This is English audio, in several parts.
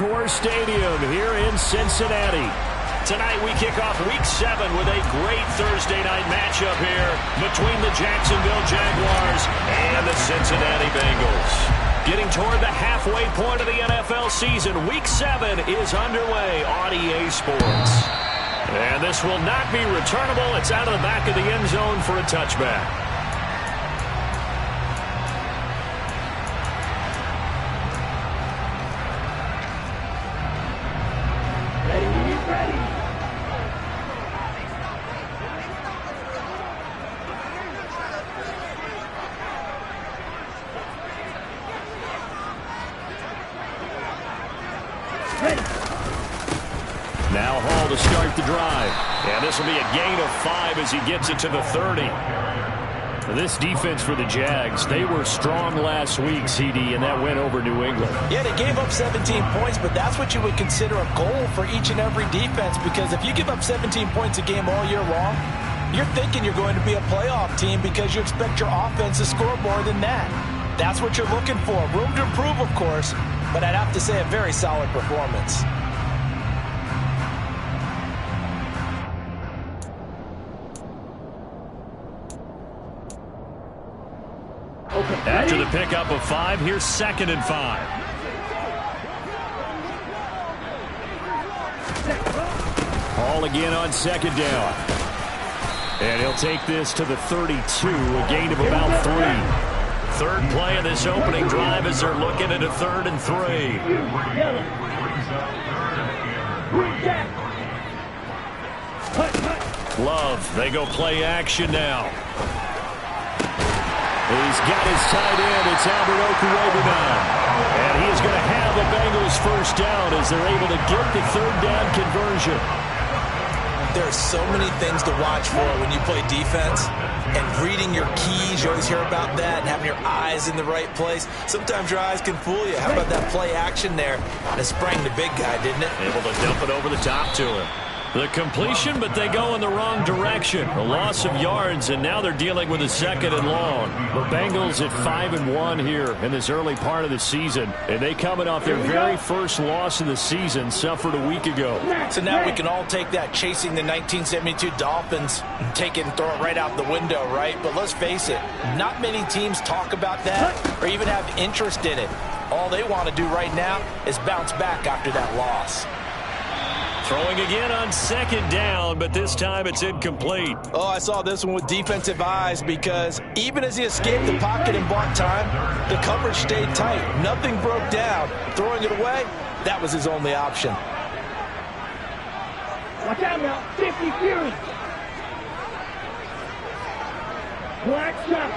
Coors Stadium here in Cincinnati. Tonight we kick off Week 7 with a great Thursday night matchup here between the Jacksonville Jaguars and the Cincinnati Bengals. Getting toward the halfway point of the NFL season, Week 7 is underway on EA Sports. And this will not be returnable. It's out of the back of the end zone for a touchback. Now Hall to start the drive. And this will be a gain of 5 as he gets it to the 30. This defense for the Jags, they were strong last week, CD, and that went over New England. Yeah, they gave up 17 points, but that's what you would consider a goal for each and every defense, because if you give up 17 points a game all year long, you're thinking you're going to be a playoff team because you expect your offense to score more than that. That's what you're looking for. Room to improve, of course, but I'd have to say a very solid performance. After the pickup of 5, here's 2nd and 5. Hall again on 2nd down. And he'll take this to the 32, a gain of about 3. Third play of this opening drive as they're looking at a 3rd and 3. Love, they go play action now. He's got his tight end. It's Albert Okuebu now. And he is going to have the Bengals first down as they're able to get the 3rd down conversion. There are so many things to watch for when you play defense. And reading your keys, you always hear about that, and having your eyes in the right place. Sometimes your eyes can fool you. How about that play action there? And it sprang the big guy, didn't it? Able to dump it over the top to him. The completion, but they go in the wrong direction. A loss of yards, and now they're dealing with a 2nd and long. The Bengals at 5-1 here in this early part of the season. And they coming off their very first loss of the season, suffered a week ago. So now we can all take that chasing the 1972 Dolphins and take it and throw it right out the window, right? But let's face it, not many teams talk about that or even have interest in it. All they want to do right now is bounce back after that loss. Throwing again on 2nd down, but this time it's incomplete. Oh, I saw this one with defensive eyes because even as he escaped the pocket and bought time, the coverage stayed tight. Nothing broke down. Throwing it away, that was his only option. Watch out now, 50 Fury. Black shot.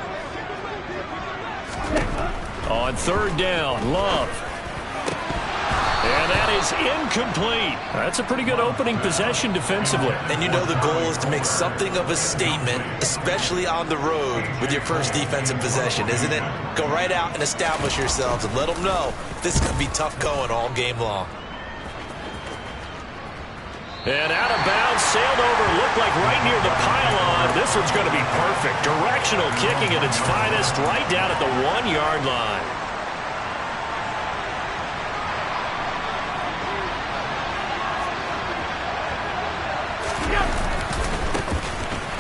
On 3rd down, Love. And that is incomplete. That's a pretty good opening possession defensively. And you know the goal is to make something of a statement, especially on the road with your first defensive possession, isn't it? Go right out and establish yourselves and let them know this is going to be tough going all game long. And out of bounds, sailed over, looked like right near the pylon. This one's going to be perfect. Directional kicking at its finest, right down at the 1-yard line.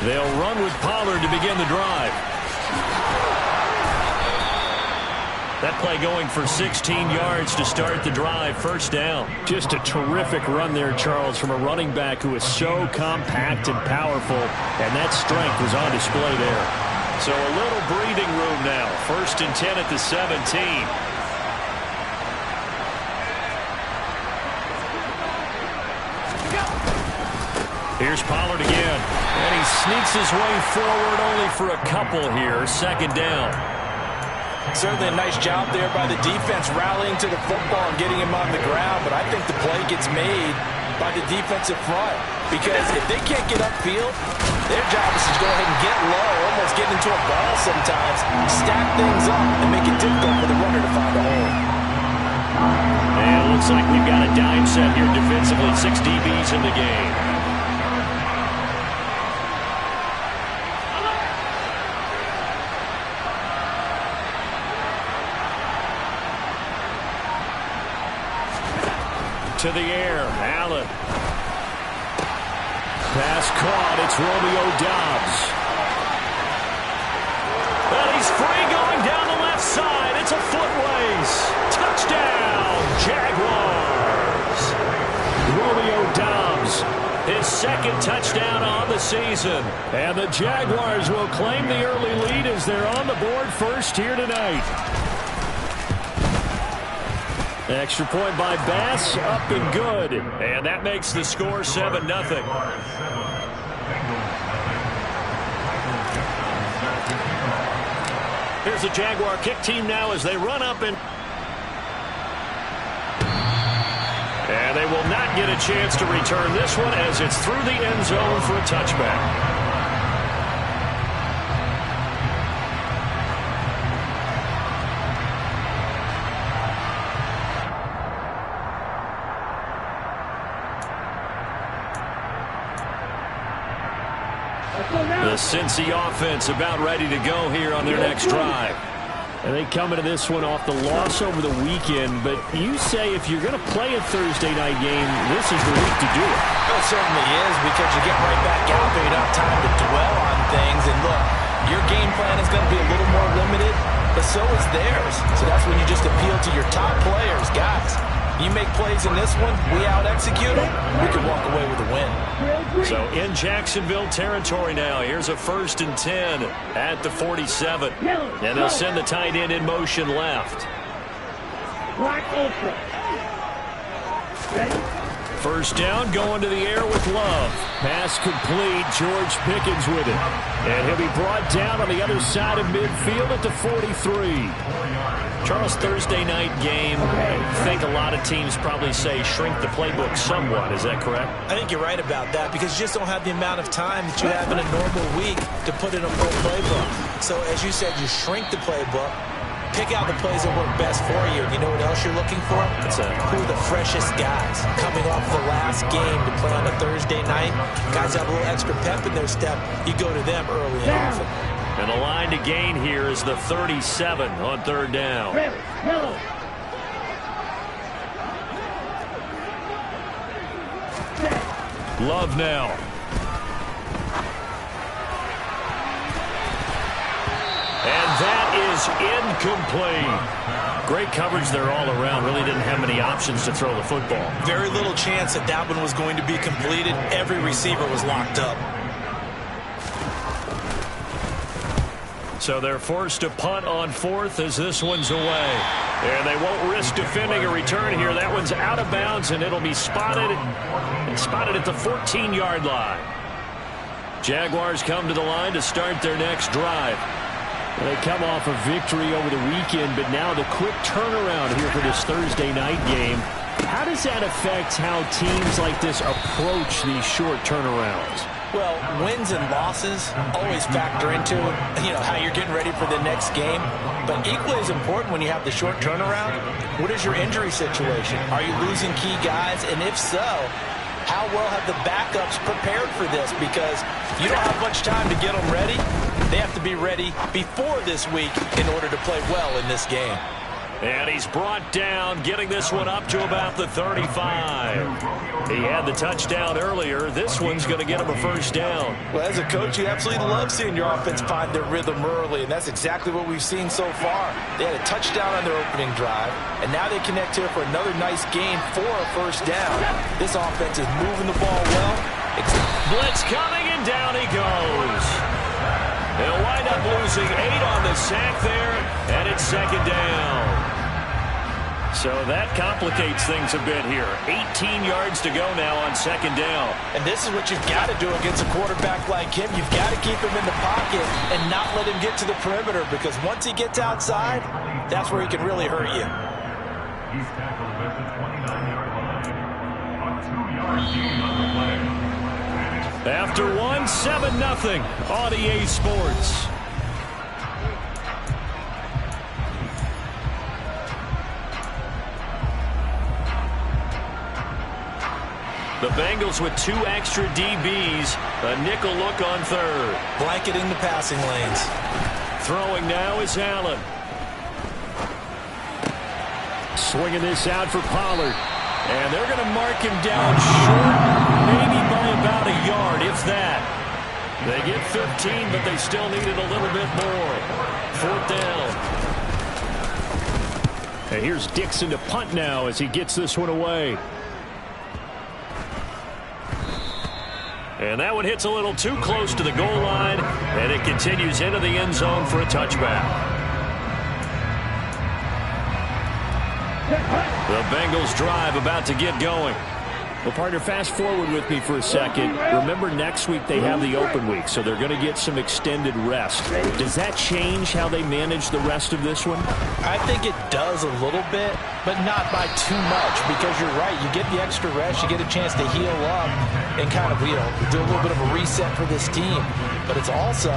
They'll run with Pollard to begin the drive. That play going for 16 yards to start the drive. First down. Just a terrific run there, Charles, from a running back who is so compact and powerful, and that strength was on display there. So a little breathing room now. 1st and 10 at the 17. Here's Pollard again. And he sneaks his way forward only for a couple here. 2nd down. Certainly a nice job there by the defense rallying to the football and getting him on the ground. But I think the play gets made by the defensive front. Because if they can't get upfield, their job is to go ahead and get low, almost get into a ball sometimes, stack things up, and make it difficult for the runner to find a hole. And it looks like we've got a dime set here defensively. 6 DBs in the game. to the air. Allen. Pass caught. It's Romeo Doubs. And he's free going down the left side. It's a foot race. Touchdown, Jaguars. Romeo Doubs, his second touchdown on the season. And the Jaguars will claim the early lead as they're on the board first here tonight. Extra point by Bass, up and good. And that makes the score 7-0. Here's the Jaguar kick team now as they run up and they will not get a chance to return this one as it's through the end zone for a touchback. The Cincy offense about ready to go here on their next drive. And they come into this one off the loss over the weekend, but you say if you're going to play a Thursday night game, this is the week to do it. Well, it certainly is, because you get right back out there. You don't have time to dwell on things. And look, your game plan is going to be a little more limited, but so is theirs. So that's when you just appeal to your top players. Guys, you make plays in this one, we out-execute them, we can walk away with a win. So in Jacksonville territory now, here's a 1st and 10 at the 47. And they'll send the tight end in motion left. First down, going to the air with Love. Pass complete, George Pickens with it. And he'll be brought down on the other side of midfield at the 43. Charles, Thursday night game, I think a lot of teams probably say shrink the playbook somewhat. Is that correct? I think you're right about that, because you just don't have the amount of time that you have in a normal week to put in a full playbook. So as you said, you shrink the playbook, pick out the plays that work best for you. You know what else you're looking for? Who are the freshest guys coming off the last game to play on a Thursday night? Guys have a little extra pep in their step. You go to them early and often. And the line to gain here is the 37 on 3rd down. Love now. And that is incomplete. Great coverage there all around. Really didn't have many options to throw the football. Very little chance that that one was going to be completed. Every receiver was locked up. So they're forced to punt on 4th as this one's away. And they won't risk defending a return here. That one's out of bounds, and it'll be spotted at the 14-yard line. Jaguars come to the line to start their next drive. They come off a victory over the weekend, but now the quick turnaround here for this Thursday night game. How does that affect how teams like this approach these short turnarounds? Well, wins and losses always factor into, how you're getting ready for the next game. But equally as important when you have the short turnaround, what is your injury situation? Are you losing key guys? And if so, how well have the backups prepared for this? Because you don't have much time to get them ready. They have to be ready before this week in order to play well in this game. And he's brought down, getting this one up to about the 35. He had the touchdown earlier. This one's going to get him a 1st down. Well, as a coach, you absolutely love seeing your offense find their rhythm early, and that's exactly what we've seen so far. They had a touchdown on their opening drive, and now they connect here for another nice gain for a 1st down. This offense is moving the ball well. Blitz coming, and down he goes. They'll wind up losing 8 on the sack there, and it's 2nd down. So that complicates things a bit here. 18 yards to go now on 2nd down. And this is what you've got to do against a quarterback like him. You've got to keep him in the pocket and not let him get to the perimeter, because once he gets outside, that's where he can really hurt you. He's tackled at the 29-yard line. On 2 yards on the play. After 7-0 on EA Sports. The Bengals with 2 extra DBs, a nickel look on 3rd. Blanketing the passing lanes. Throwing now is Allen. Swinging this out for Pollard. And they're going to mark him down short, maybe by about a yard, if that. They get 15, but they still needed a little bit more. 4th down. And here's Dixon to punt now as he gets this one away. And that one hits a little too close to the goal line, and it continues into the end zone for a touchback. The Bengals drive about to get going. Well, partner, fast forward with me for a second. Remember, next week they have the open week, so they're going to get some extended rest. Does that change how they manage the rest of this one? I think it does a little bit, but not by too much, because you're right. You get the extra rest. You get a chance to heal up and kind of, do a little bit of a reset for this team. But it's also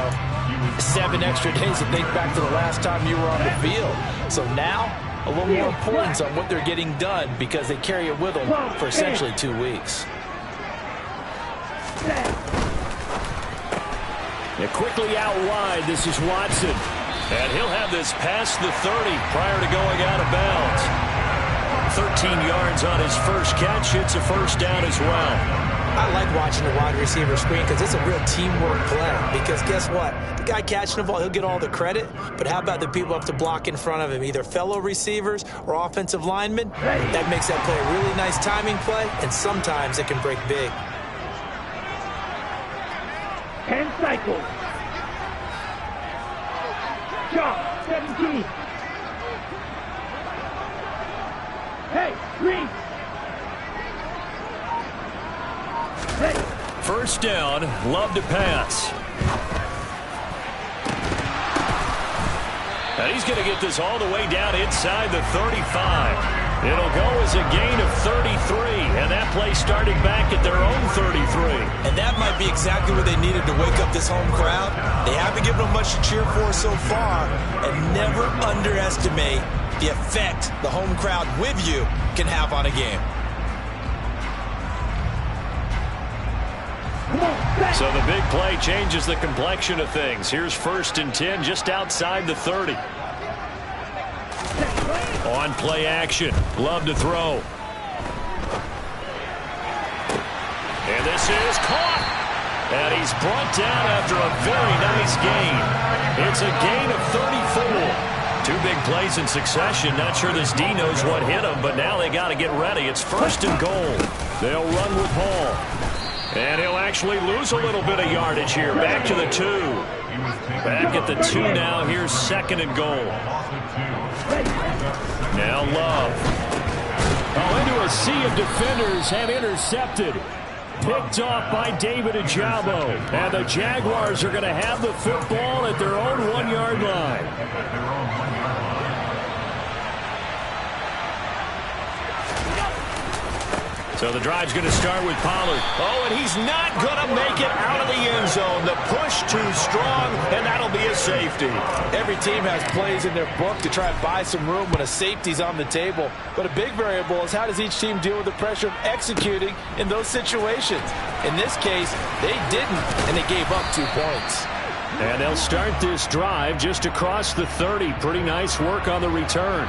7 extra days to think back to the last time you were on the field. So now, a little more importance on what they're getting done because they carry it with them for essentially 2 weeks. And quickly out wide, this is Watson. And he'll have this past the 30 prior to going out of bounds. 13 yards on his first catch. It's a first down as well. I like watching the wide receiver screen because it's a real teamwork play. Because guess what? The guy catching the ball, he'll get all the credit. But how about the people up to block in front of him, either fellow receivers or offensive linemen? That makes that play a really nice timing play, and sometimes it can break big. 10 cycles. Shot, 17. Hey, Green. First down, Love to pass. And he's going to get this all the way down inside the 35. It'll go as a gain of 33, and that play starting back at their own 33. And that might be exactly what they needed to wake up this home crowd. They haven't given them much to cheer for so far, and never underestimate the effect the home crowd with you can have on a game. So the big play changes the complexion of things. Here's 1st and 10 just outside the 30. On play action. Love to throw. And this is caught. And he's brought down after a very nice gain. It's a gain of 34. 2 big plays in succession. Not sure this D knows what hit him, but now they got to get ready. It's 1st and goal. They'll run with Ball. And he'll actually lose a little bit of yardage here. Back to the 2. Back at the 2 now. Here's 2nd and goal. Now Love. Oh, into a sea of defenders and intercepted. Picked off by David Ojabo. And the Jaguars are going to have the football at their own 1-yard line. So the drive's going to start with Pollard. Oh, and he's not going to make it out of the end zone. The push too strong, and that'll be a safety. Every team has plays in their book to try and buy some room when a safety's on the table. But a big variable is how does each team deal with the pressure of executing in those situations. In this case, they didn't, and they gave up 2 points. And they'll start this drive just across the 30. Pretty nice work on the return.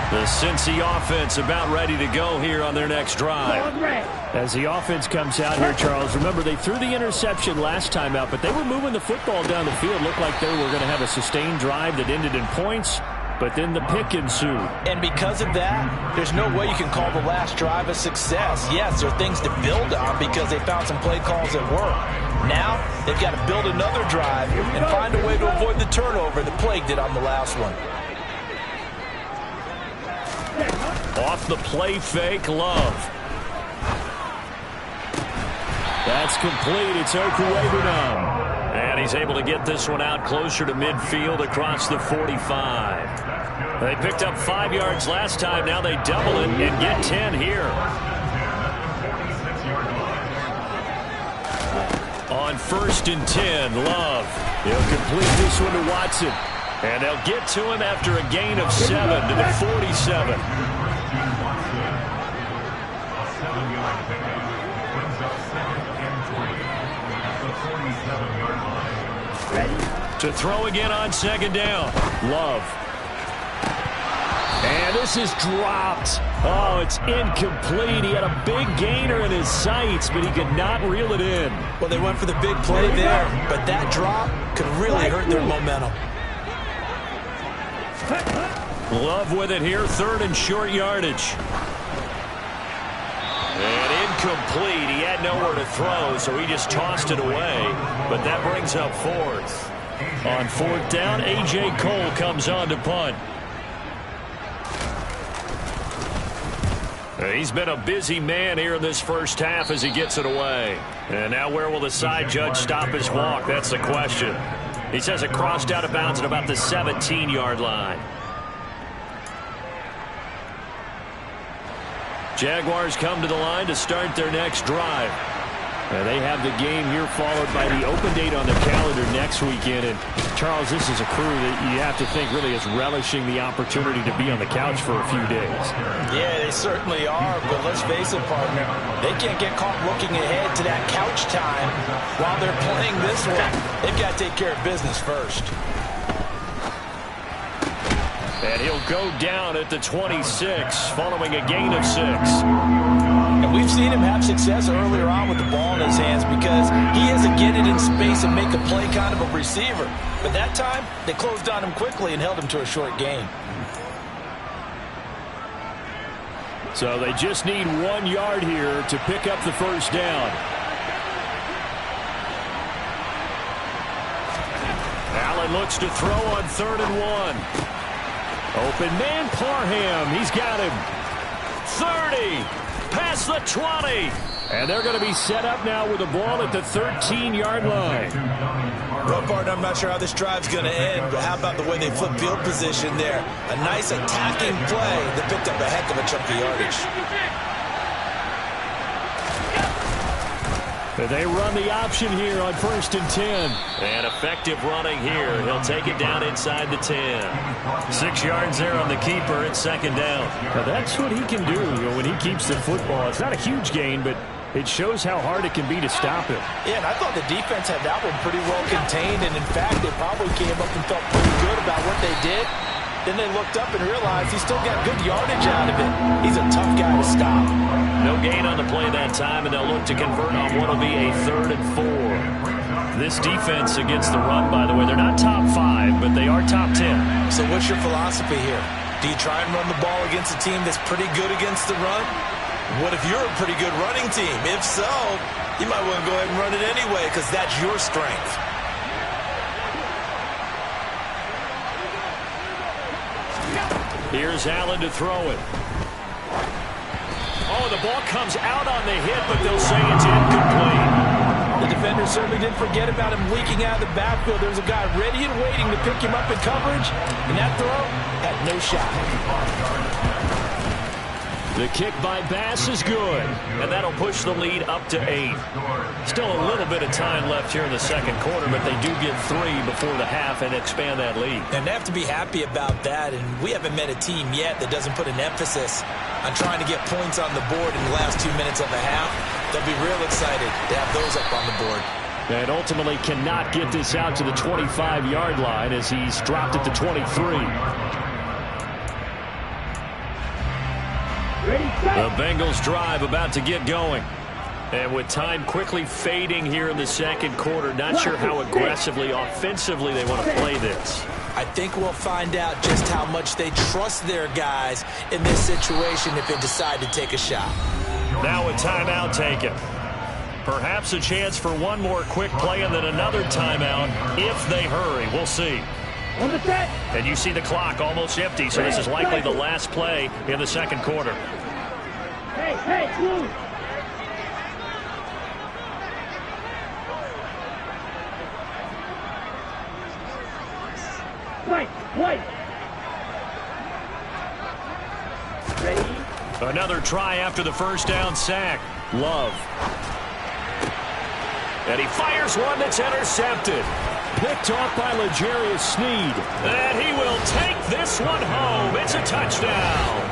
The Cincy offense about ready to go here on their next drive. As the offense comes out here, Charles, remember they threw the interception last time out, but they were moving the football down the field. Looked like they were going to have a sustained drive that ended in points, but then the pick ensued. And because of that, there's no way you can call the last drive a success. Yes, there are things to build on because they found some play calls that work. Now, they've got to build another drive and find a way to avoid the turnover that plagued it on the last one. Off the play fake, Love. That's complete. It's Okuwebunam. And he's able to get this one out closer to midfield across the 45. They picked up 5 yards last time. Now they double it and get 10 here. On 1st and 10, Love. He'll complete this one to Watson. And they'll get to him after a gain of 7 to the 47. To throw again on second down. Love. And this is dropped. Oh, it's incomplete. He had a big gainer in his sights, but he could not reel it in. Well, they went for the big play there, but that drop could really hurt their momentum. Love with it here, third and short yardage. And incomplete. He had nowhere to throw, so he just tossed it away. But that brings up fourth. On fourth down, A.J. Cole comes on to punt. He's been a busy man here in this first half as he gets it away. And now where will the side judge stop his walk? That's the question. He says it crossed out of bounds at about the 17-yard line. Jaguars come to the line to start their next drive. They have the game here followed by the open date on their calendar next weekend. And Charles, this is a crew that you have to think really is relishing the opportunity to be on the couch for a few days. Yeah, they certainly are, but let's face it, partner. They can't get caught looking ahead to that couch time while they're playing this one. They've got to take care of business first. And he'll go down at the 26 following a gain of 6. And we've seen him have success earlier on with the ball in his hands because he has to get it in space and make a play kind of a receiver. But that time, they closed on him quickly and held him to a short gain. So they just need 1 yard here to pick up the first down. Allen looks to throw on 3rd and 1. Open man, Parham. He's got him. 30. Past the 20. And they're going to be set up now with the ball at the 13-yard line. Well, partner, I'm not sure how this drive's going to end, but how about the way they flip field position there? A nice attacking play that picked up a heck of a chunk of yardage. They run the option here on 1st and 10. And effective running here. He'll take it down inside the 10. 6 yards there on the keeper at 2nd down. Now that's what he can do when he keeps the football. It's not a huge gain, but it shows how hard it can be to stop him. Yeah, and I thought the defense had that one pretty well contained. And, in fact, they probably came up and felt pretty good about what they did. Then they looked up and realized he still got good yardage out of it. He's a tough guy to stop. No gain on the play that time, and they'll look to convert on what will be a 3rd and 4. This defense against the run, by the way, they're not top 5, but they are top 10. So what's your philosophy here? Do you try and run the ball against a team that's pretty good against the run? What if you're a pretty good running team? If so, you might want to go ahead and run it anyway because that's your strength. Here's Allen to throw it. Oh, the ball comes out on the hit, but they'll say it's incomplete. The defender certainly didn't forget about him leaking out of the backfield. There was a guy ready and waiting to pick him up in coverage, and that throw had no shot. The kick by Bass is good, and that'll push the lead up to 8. Still a little bit of time left here in the second quarter, but they do get 3 before the half and expand that lead. And they have to be happy about that, and we haven't met a team yet that doesn't put an emphasis on trying to get points on the board in the last 2 minutes of the half. They'll be real excited to have those up on the board. And ultimately cannot get this out to the 25-yard line as he's dropped it to 23. The Bengals drive about to get going. And with time quickly fading here in the second quarter, not sure how aggressively, offensively they want to play this. I think we'll find out just how much they trust their guys in this situation if they decide to take a shot. Now a timeout taken. Perhaps a chance for one more quick play and then another timeout if they hurry. We'll see. And you see the clock almost empty, so this is likely the last play in the second quarter. Hey, move! White! Ready? Another try after the first down sack. Love. And he fires one that's intercepted. Picked off by L'Jarius Sneed. And he will take this one home. It's a touchdown.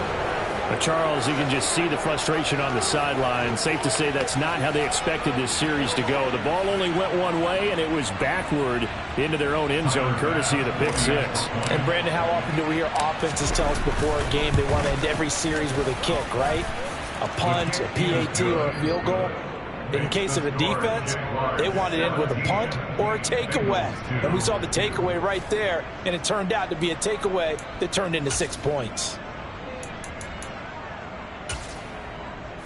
Charles, you can just see the frustration on the sideline. Safe to say that's not how they expected this series to go. The ball only went one way, and it was backward into their own end zone, courtesy of the pick six. And, Brandon, how often do we hear offenses tell us before a game they want to end every series with a kick, right? A punt, a PAT, or a field goal. In case of a defense, they wanted to end with a punt or a takeaway. And we saw the takeaway right there, and it turned out to be a takeaway that turned into 6 points.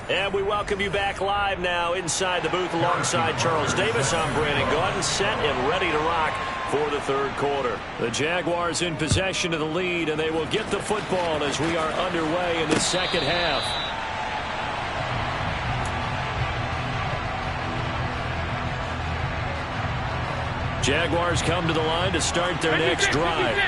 And we welcome you back live now inside the booth alongside Charles Davis. I'm Brandon Gaudin, set and ready to rock for the third quarter. The Jaguars in possession of the lead, and they will get the football as we are underway in the second half. Jaguars come to the line to start their next drive.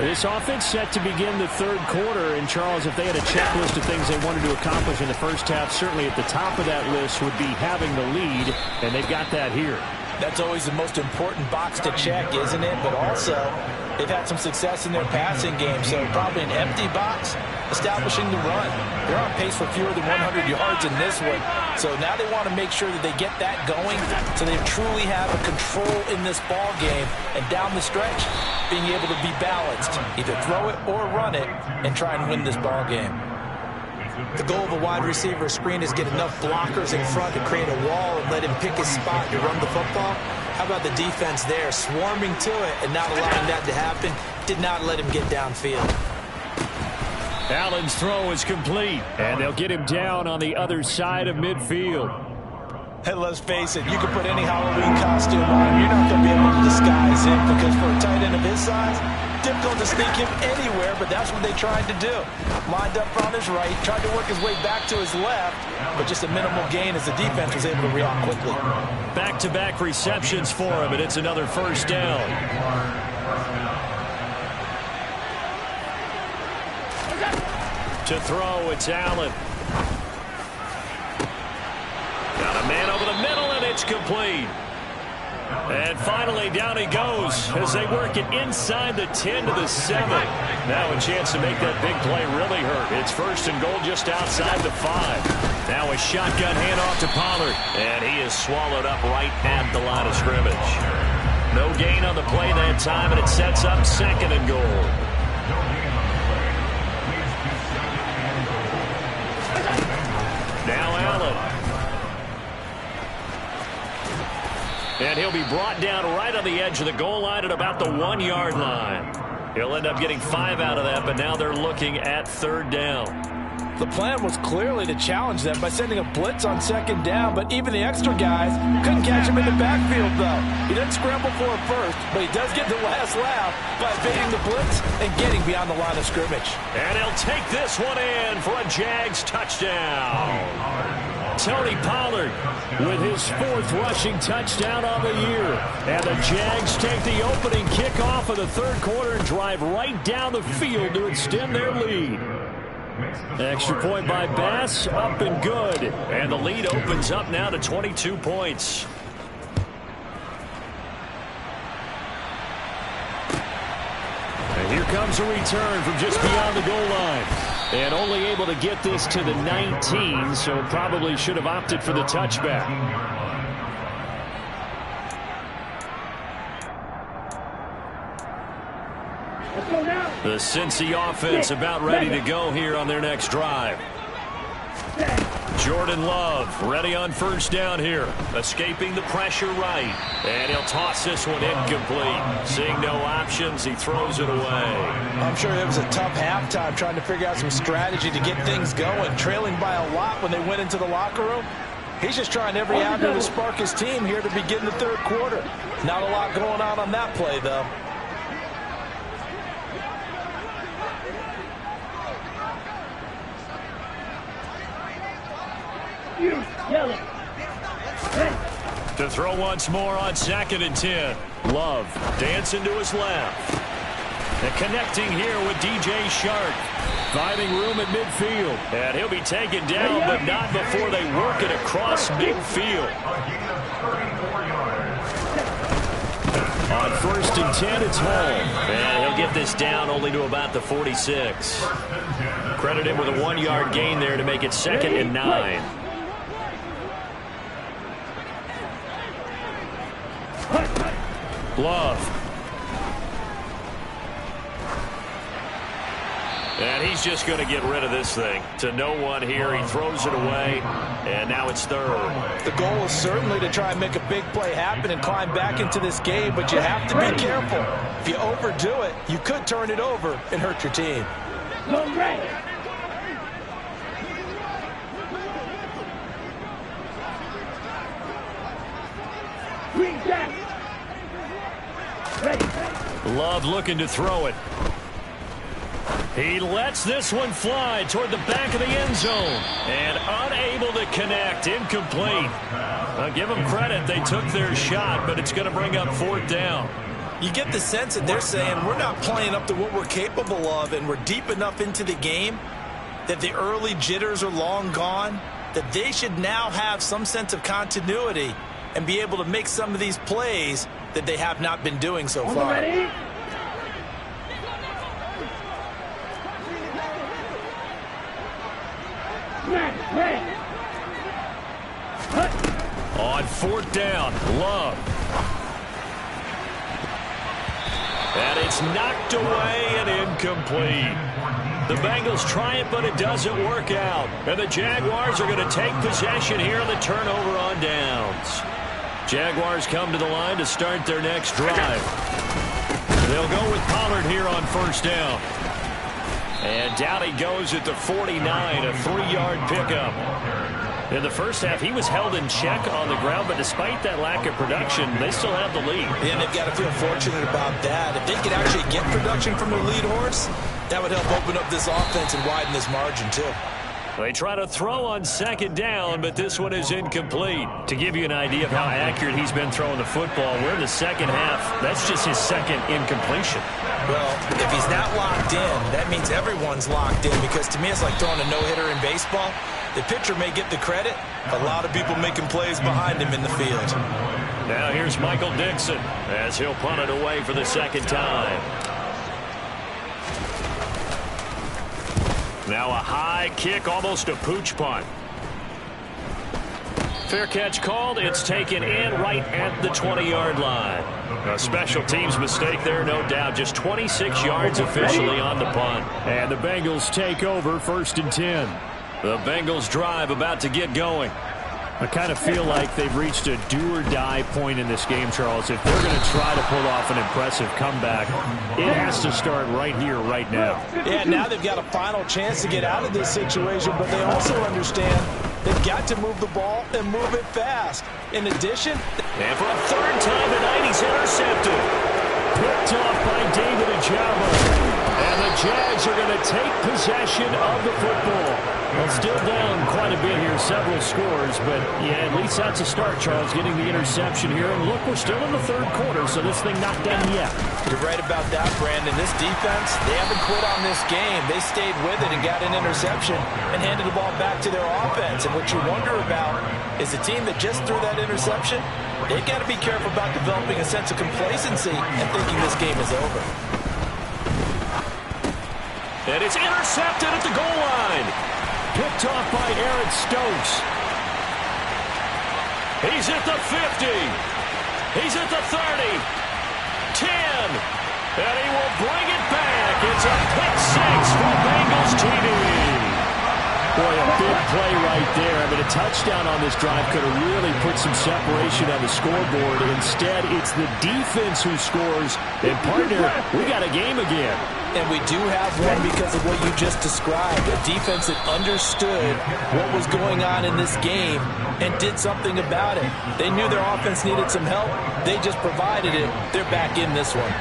This offense set to begin the third quarter, and Charles, if they had a checklist of things they wanted to accomplish in the first half, certainly at the top of that list would be having the lead, and they've got that here. That's always the most important box to check, isn't it? But also, they've had some success in their passing game, so probably an empty box, establishing the run. They're on pace for fewer than 100 yards in this one, so now they want to make sure that they get that going so they truly have a control in this ball game, and down the stretch, being able to be balanced, either throw it or run it, and try and win this ball game. The goal of a wide receiver screen is get enough blockers in front to create a wall and let him pick his spot to run the football. How about the defense there, swarming to it and not allowing that to happen? Did not let him get downfield. Allen's throw is complete, and they'll get him down on the other side of midfield. And let's face it, you can put any Halloween costume on, you're not going to be able to disguise him, because for a tight end of his size, difficult to sneak him anywhere, but that's what they tried to do. Lined up on his right, tried to work his way back to his left, but just a minimal gain as the defense was able to react quickly. Back-to-back receptions for him, and it's another first down. To throw, it's Allen. Got a man over the middle, and it's complete. And finally, down he goes as they work it inside the 10 to the 7. Now a chance to make that big play really hurt. It's first and goal just outside the 5. Now a shotgun handoff to Pollard, and he is swallowed up right at the line of scrimmage. No gain on the play that time, and it sets up second and goal. Now Allen. And he'll be brought down right on the edge of the goal line at about the 1-yard line. He'll end up getting 5 out of that, but now they're looking at third down. The plan was clearly to challenge them by sending a blitz on second down, but even the extra guys couldn't catch him in the backfield, though. He doesn't scramble for it first, but he does get the last laugh by evading the blitz and getting beyond the line of scrimmage. And he'll take this one in for a Jags touchdown. Tony Pollard with his 4th rushing touchdown on the year. And the Jags take the opening kickoff of the third quarter and drive right down the field to extend their lead. Extra point by Bass, up and good. And the lead opens up now to 22 points. And here comes a return from just beyond the goal line. And only able to get this to the 19, so probably should have opted for the touchback. The Cincy offense about ready to go here on their next drive. Jordan Love ready on first down here. Escaping the pressure right. And he'll toss this one incomplete. Seeing no options, he throws it away. I'm sure it was a tough halftime trying to figure out some strategy to get things going. Trailing by a lot when they went into the locker room. He's just trying every avenue to spark his team here to begin the third quarter. Not a lot going on that play, though. To throw once more on 2nd and 10. Love dancing to his left. And connecting here with DJ Shark. Finding room at midfield. And he'll be taken down, but not before they work it across midfield. On 1st and 10, it's home. And he'll get this down only to about the 46. Credit him with a 1-yard gain there to make it 2nd and 9. Love. And he's just going to get rid of this thing. To no one here. He throws it away. And now it's 3rd. The goal is certainly to try and make a big play happen and climb back into this game, but you have to be careful. If you overdo it, you could turn it over and hurt your team. Go right. Green jack. Ready. Love looking to throw it. He lets this one fly toward the back of the end zone. And unable to connect. Incomplete. I'll give them credit. They took their shot, but it's going to bring up 4th down. You get the sense that they're saying we're not playing up to what we're capable of, and we're deep enough into the game that the early jitters are long gone, that they should now have some sense of continuity and be able to make some of these plays that they have not been doing so far. Ready? On 4th down, Love. And it's knocked away and incomplete. The Bengals try it, but it doesn't work out. And the Jaguars are going to take possession here on the turnover on downs. Jaguars come to the line to start their next drive. They'll go with Pollard here on 1st down. And down he goes at the 49, a 3-yard pickup. In the first half, he was held in check on the ground, but despite that lack of production, they still have the lead. And they've got to feel fortunate about that. If they could actually get production from their lead horse, that would help open up this offense and widen this margin, too. They try to throw on 2nd down, but this one is incomplete. To give you an idea of how accurate he's been throwing the football, we're in the second half. That's just his 2nd incompletion. Well, if he's not locked in, that means everyone's locked in, because to me it's like throwing a no-hitter in baseball. The pitcher may get the credit. A lot of people making plays behind him in the field. Now here's Michael Dixon as he'll punt it away for the 2nd time. Now a high kick, almost a pooch punt. Fair catch called. It's taken in right at the 20-yard line. A special teams mistake there, no doubt. Just 26 yards officially on the punt. And the Bengals take over 1st and 10. The Bengals drive about to get going. I kind of feel like they've reached a do-or-die point in this game, Charles. If they're going to try to pull off an impressive comeback, it has to start right here, right now. Yeah, now they've got a final chance to get out of this situation, but they also understand they've got to move the ball and move it fast. In addition, and for a 3rd time tonight, he's intercepted. Picked off by David Ojabo. And the Jags are going to take possession of the football. Well, still down quite a bit here, several scores, but yeah, at least that's a start, Charles, getting the interception here. And look, we're still in the 3rd quarter, so this thing not done yet. You're right about that, Brandon. This defense, they haven't quit on this game. They stayed with it and got an interception and handed the ball back to their offense. And what you wonder about is the team that just threw that interception, they've got to be careful about developing a sense of complacency and thinking this game is over. And it's intercepted at the goal line. Picked off by Aaron Stokes. He's at the 50. He's at the 30. 10. And he will bring it back. It's a pick 6 for Bengals TV. Boy, a big play right there. I mean, a touchdown on this drive could have really put some separation on the scoreboard. Instead, it's the defense who scores. And, partner, we got a game again. And we do have one because of what you just described. A defense that understood what was going on in this game and did something about it. They knew their offense needed some help. They just provided it. They're back in this one.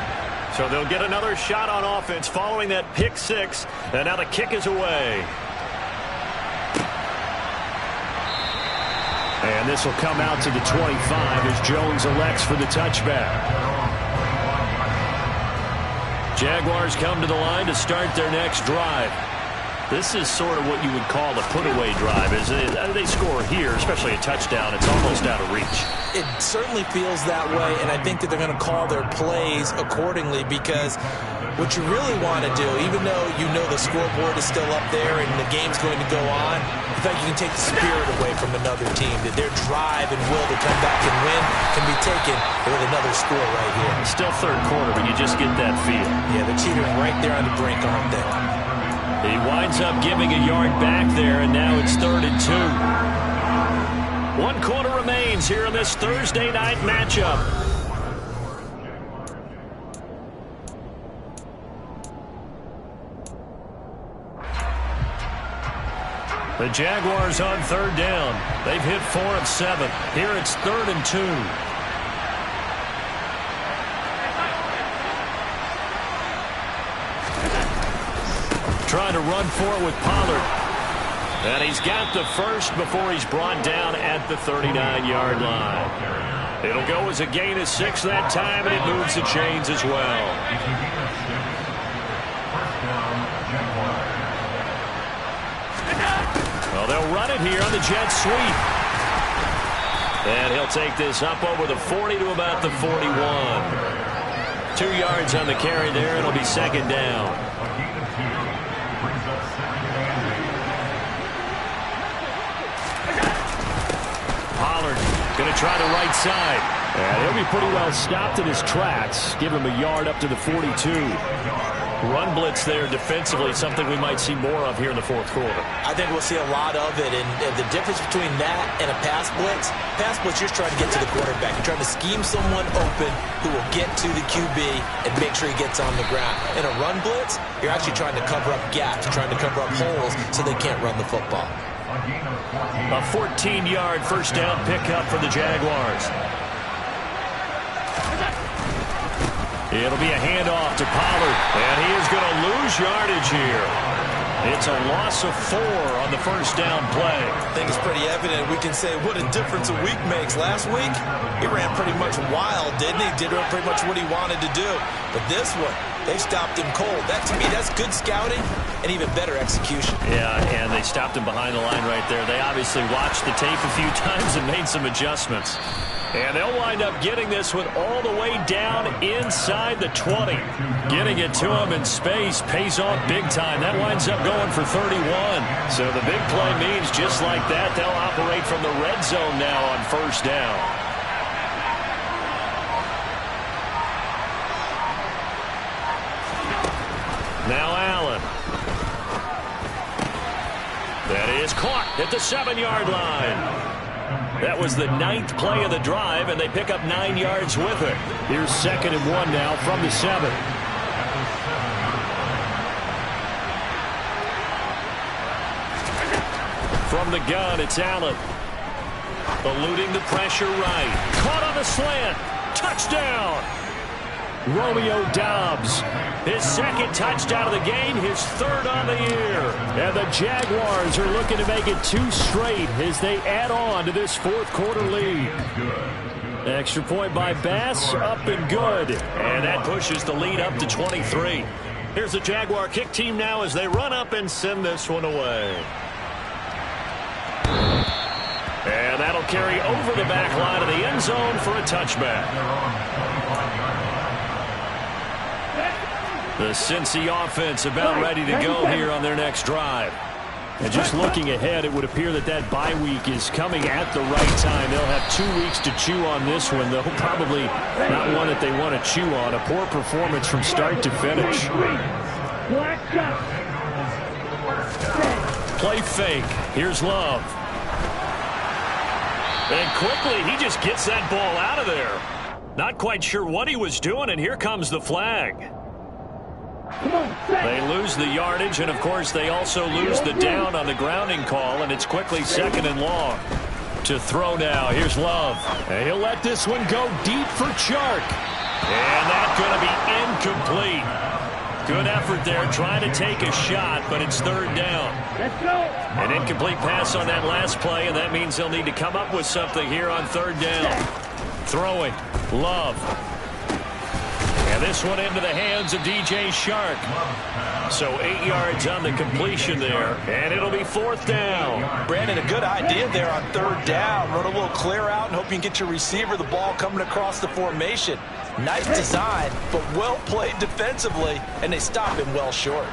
So they'll get another shot on offense following that pick 6. And now the kick is away. And this will come out to the 25 as Jones elects for the touchback. Jaguars come to the line to start their next drive. This is sort of what you would call a put-away drive. They score here, especially a touchdown, it's almost out of reach. It certainly feels that way, and I think that they're going to call their plays accordingly, because what you really want to do, even though you know the scoreboard is still up there and the game's going to go on, in fact, you can take the spirit away from another team, that their drive and will to come back and win can be taken with another score right here. Still third quarter, but you just get that feel. Yeah, the cheaters right there on the brink, aren't they? He winds up giving a yard back there, and now it's 3rd and 2. 1 quarter remains here in this Thursday night matchup. The Jaguars on 3rd down. They've hit 4 of 7. Here it's 3rd and 2. Trying to run for it with Pollard. And he's got the first before he's brought down at the 39-yard line. It'll go as a gain of 6 that time, and it moves the chains as well. Well, they'll run it here on the jet sweep. And he'll take this up over the 40 to about the 41. 2 yards on the carry there. It'll be 2nd down. Pollard going to try the right side. And he'll be pretty well stopped in his tracks. Give him a yard up to the 42. Run blitz there defensively, something we might see more of here in the 4th quarter. I think we'll see a lot of it, and the difference between that and a pass blitz, you're just trying to get to the quarterback. You're trying to scheme someone open who will get to the QB and make sure he gets on the ground. In a run blitz, you're actually trying to cover up gaps, trying to cover up holes so they can't run the football. A 14-yard first down pickup for the Jaguars. It'll be a handoff to Pollard, and he is going to lose yardage here. It's a loss of 4 on the first down play. I think it's pretty evident. We can say what a difference a week makes. Last week, he ran pretty much wild, didn't he? Did pretty much what he wanted to do. But this one, they stopped him cold. That, to me, that's good scouting and even better execution. Yeah, and they stopped him behind the line right there. They obviously watched the tape a few times and made some adjustments. And they'll wind up getting this one all the way down inside the 20. Getting it to him in space pays off big time. That winds up going for 31. So the big play means just like that, they'll operate from the red zone now on first down. Now Allen. That is caught at the 7-yard line. That was the 9th play of the drive, and they pick up 9 yards with it. Here's 2nd and 1 now from the 7. From the gun, it's Allen. Eluding the pressure right. Caught on the slant. Touchdown! Romeo Doubs, his 2nd touchdown of the game, his 3rd on the year. And the Jaguars are looking to make it 2 straight as they add on to this 4th quarter lead. Extra point by Bass, up and good. And that pushes the lead up to 23. Here's the Jaguar kick team now as they run up and send this one away. And that'll carry over the back line of the end zone for a touchback. The Cincy offense about ready to go here on their next drive. And just looking ahead, it would appear that that bye week is coming at the right time. They'll have 2 weeks to chew on this one, though probably not one that they want to chew on. A poor performance from start to finish. Play fake. Here's Love. And quickly, he just gets that ball out of there. Not quite sure what he was doing, and here comes the flag. They lose the yardage, and of course they also lose the down on the grounding call, and it's quickly 2nd and long. To throw now, here's Love. And he'll let this one go deep for Chark. And that's going to be incomplete. Good effort there, trying to take a shot, but it's 3rd down. An incomplete pass on that last play, and that means they'll need to come up with something here on 3rd down. Throwing, Love. And And this one into the hands of DJ Shark. So 8 yards on the completion there, and it'll be 4th down. Brandon, a good idea there on 3rd down. Run a little clear out and hope you can get your receiver the ball coming across the formation. Nice design, but well played defensively, and they stop him well short.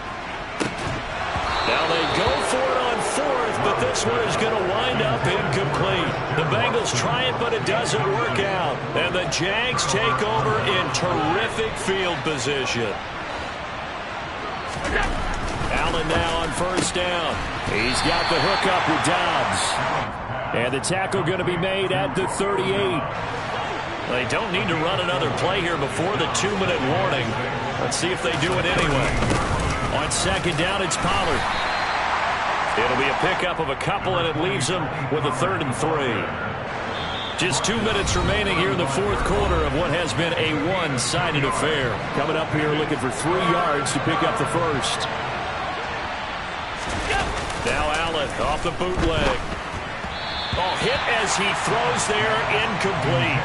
Now they go for it on 4th, but this one is going to wind up incomplete. The Bengals try it, but it doesn't work out. And the Jags take over in terrific field position. Allen now on 1st down. He's got the hook up with Dobbs. And the tackle going to be made at the 38. They don't need to run another play here before the 2-minute warning. Let's see if they do it anyway. On 2nd down, it's Pollard. It'll be a pickup of a couple, and it leaves them with a 3rd and 3. Just 2 minutes remaining here in the 4th quarter of what has been a one-sided affair. Coming up here looking for 3 yards to pick up the first. Now Allen off the bootleg. Oh, hit as he throws there, incomplete.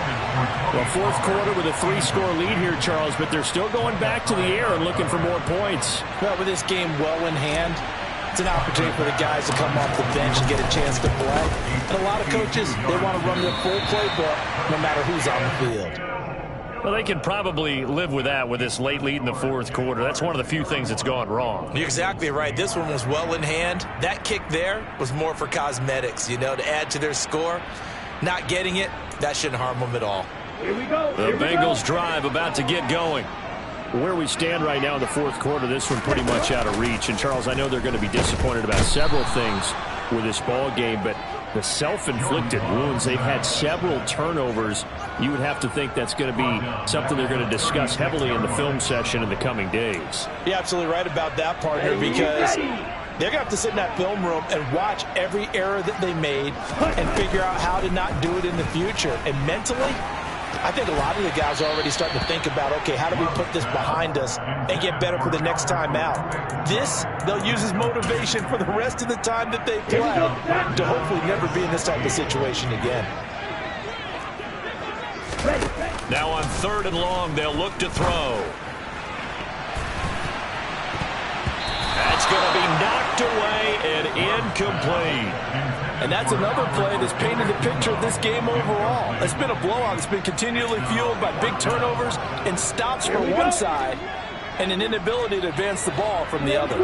Well, 4th quarter with a 3-score lead here, Charles, but they're still going back to the air and looking for more points. Well, with this game well in hand, it's an opportunity for the guys to come off the bench and get a chance to play. And a lot of coaches, they want to run their full playbook no matter who's on the field. Well, they can probably live with that with this late lead in the 4th quarter. That's one of the few things that's gone wrong. You're exactly right. This one was well in hand. That kick there was more for cosmetics, to add to their score. Not getting it, that shouldn't harm them at all. Here we go. The Bengals drive about to get going. Where we stand right now in the 4th quarter, this one pretty much out of reach. And, Charles, I know they're going to be disappointed about several things with this ball game, but the self-inflicted wounds, they've had several turnovers. You would have to think that's going to be something they're going to discuss heavily in the film session in the coming days. You're absolutely right about that, partner, because they're going to have to sit in that film room and watch every error that they made and figure out how to not do it in the future. And mentally, I think a lot of the guys are already starting to think about, okay, how do we put this behind us and get better for the next time out? This, they'll use as motivation for the rest of the time that they play to hopefully never be in this type of situation again. Now on 3rd and long, they'll look to throw. That's going to be knocked away and incomplete. And that's another play that's painted the picture of this game overall. It's been a blowout. It's been continually fueled by big turnovers and stops from one side and an inability to advance the ball from the other.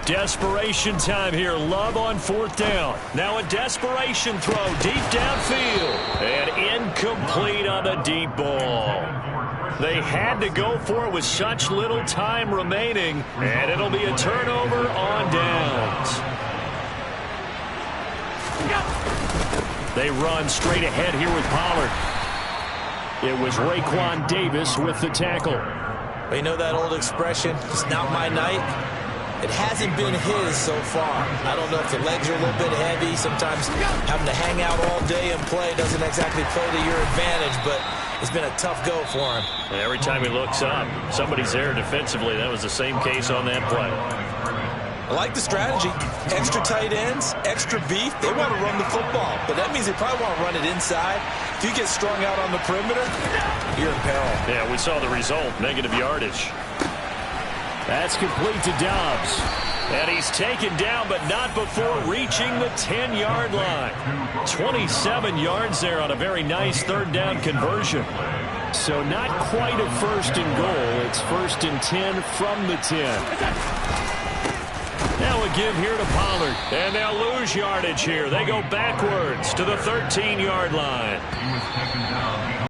Desperation time here. Love on 4th down. Now a desperation throw deep downfield. And incomplete on the deep ball. They had to go for it with such little time remaining. And it'll be a turnover on downs. They run straight ahead here with Pollard. It was Raekwon Davis with the tackle. Well, you know that old expression, it's not my night? It hasn't been his so far. I don't know if the legs are a little bit heavy. Sometimes having to hang out all day and play doesn't exactly play to your advantage, but it's been a tough go for him. And every time he looks up, somebody's there defensively. That was the same case on that play. I like the strategy. Extra tight ends, extra beef. They want to run the football, but that means they probably want to run it inside. If you get strung out on the perimeter, you're in peril. Yeah, we saw the result, negative yardage. That's complete to Dobbs. And he's taken down, but not before reaching the 10-yard line. 27 yards there on a very nice 3rd down conversion. So not quite a 1st and goal. It's 1st and 10 from the 10. Now a give here to Pollard, and they'll lose yardage here. They go backwards to the 13-yard line.